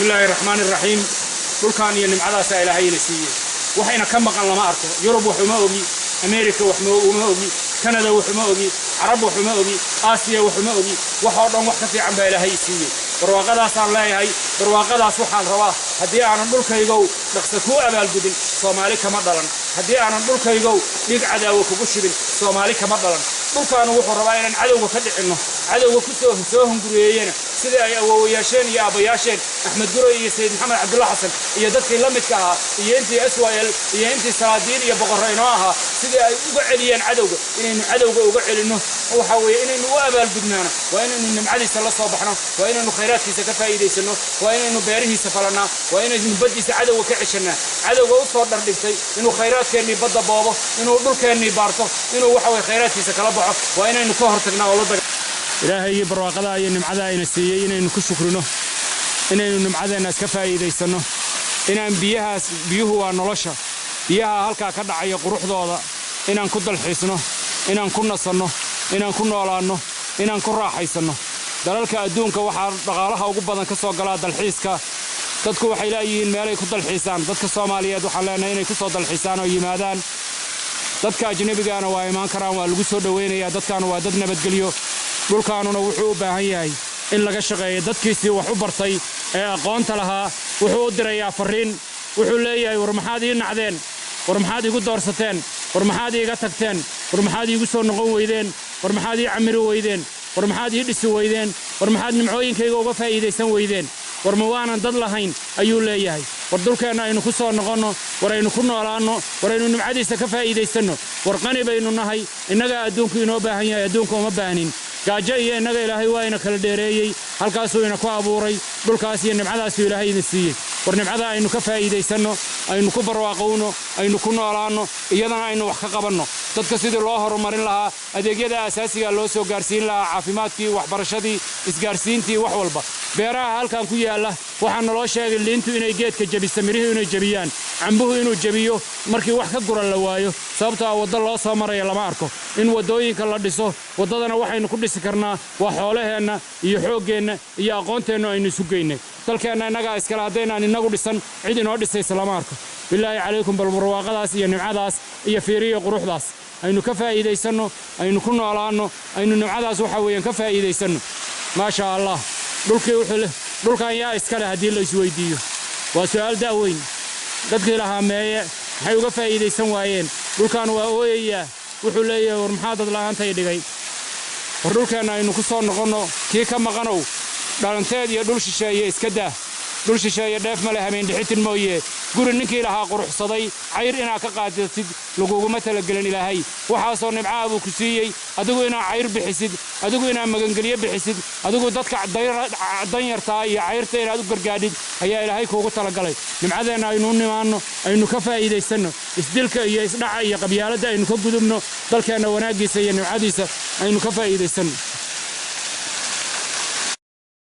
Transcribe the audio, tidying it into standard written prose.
بسم الله الرحمن الرحيم كل كان ينمعدا سائل هاي نسيه وحين كم مقن لما أركو يوروب وحما أوجي أمريكا وحما أوجي كندا وحما أوجي عرب وحما أوجي آسيا وحما أوجي وحورهم وحكفي عن بيلا هاي سيه برواقدا صار لا هاي برواقدا سبحان الله هدي أنا نقول كيجو نقصكو أبى الجدل صومالي كمدلن هدي أنا نقول كيجو يقعد وكبشبن صومالي كمدلن كل كانوا وحرباين عدو وكدع إنه عدو وكسوهم قريين سيدي أي أوياشين يا أبياشين أحمد قري سيد محمد عبد الله حسن يدك لمتكها ينتي أسوأل ينتي سادين يا بقريناها سيدي أي وقعليين عدو إن عدو وقعل إنه هو حوي إنه وأبى البدنانة وإنه معدي سلا صباحنا وإنه خيرات في سكفة إيدي سنو وإنه بيره سفلنا وإنه بدي عدو وكعشنا عدو وصور دردفتي إنه خيرات كأني بض بابه إنه دول كأني بارته إنه وحوي خيرات في سكلبه وإنه كهر تقنا والله إلهي برواقدا ينمعدا ينسيي إنه كشكرنا إنه نمعدا ناس كفايدة سنو إنه بيها ونلشة بيها هالك كذا عي قروح ضادا إنه كد الحسنه إنه كنا صنه إنه كنا علانه إنه كنا حيسنه دلالك أدونك وحر دغالها وقبضا كسو قلاد الحيسك dadku waxay leeyihiin meel ay ku dalxiisaan dadka Soomaaliyeed waxa leenahay inay ku soo dalxiisaan oo yimaadaan dadka ajnabigaana waa iman karaan waa lagu soo dhaweynayaa dadkaana waa dad nabadgelyo dhulkaanuna wuxuu u baahan yahay in laga shaqeeyo dadkiisii wax u bartay ee aqoonta lahaa wuxuu u dirayaa fariin wuxuu leeyahay war maxaad ii nacdeen war maxaad igu doorsateen war maxaad iiga tagteen war maxaad iigu soo noqon weydeen war maxaad ii camiri weydeen war maxaad ii dhisi weydeen war maxaad nimcooyinkayga uga faa'iideysan weydeen war ma waanan dad lahayn ayuu leeyahay war dulkeena aynu ku soo noqono war aynu ku noolaano war aynu nimcadiisa ka faa'iideysano war qani baynu nahay inaga adduunku inoo baahan yahay adduunka uma baahnin gaajo iyo inaga ilaahay waa ina kala dheereeyay halkaasuu ina ku abuuray dhulkaas iyo nimcadaas ilaahay ina siiyay war nimcada aynu ka faa'iideysano aynu ku barwaaqowno aynu ku noolaano iyadana aynu wax ka qabanno dadka sidii loo horumarin lahaa adeegyada asaasiga loo soo gaarsiin lahaa caafimaadkii waxbarashadii isgaarsiintii wax walba beeraha halkan ku yaala waxaan naloo sheegay liintu inay geedka jabiso mirihu inay jabiyaan cambuhu inuu jabiyo markii wax ka guran la waayo sababtoo waddo loo soo marayo lama arko in wadooyinka la dhiso waddadana waxaynu ku dhisi karnaa waa xoolaheenna iyo xooggeenna iyo aqoonteenna aynu isu geynay dalkeenna innagaa iskale haddaynaan inagu dhisan cid inoo dhisaysa lama arko bilaahi calaykum bal barwaaqadaas iyo nimcadaas iyo fiiriyo quruxdaas aynu ka faa'iideysanno aynu ku noolaanno aynu nimcadaas waxa weeyaan ka faa'iideysanno maasha allah dhulkan yaa iskale haddii la isweydiiyo waa su'aal daaweyn dadkii lahaa meeye maxay uga faa'iideysan waayeen dhulkan waa ooyayaa wuxuu leeyahay war maxaa dad la'aantay dhigay war dhulkeenna aynu ku soo noqonno kii ka maqanow dhalanteed iyo dhul shisheeye iska daa dhul shisheeye dheef ma leh habeen dhixitin mooye guri ninkii lahaa quruxsaday cayr inaad ka qaadatid laguguma talagelin ilaahay waxaasoo nimcaha buu ku siiyey adigu inaad cayr bixisid adigu inaad magangelyo bixisid adigu dadka danyartaa iyo cayrta inaad u gargaadhid ayaa ilaahay kuugu talagalay nimcadeenna aynu nimaanno aynu ka faa'iidaysanno isdilka iyo isdhaca iyo qabyaaladda aynu ka gudubno dalkeenna wanaaggiisa iyo nimcadiisa aynu ka faa'iidaysanno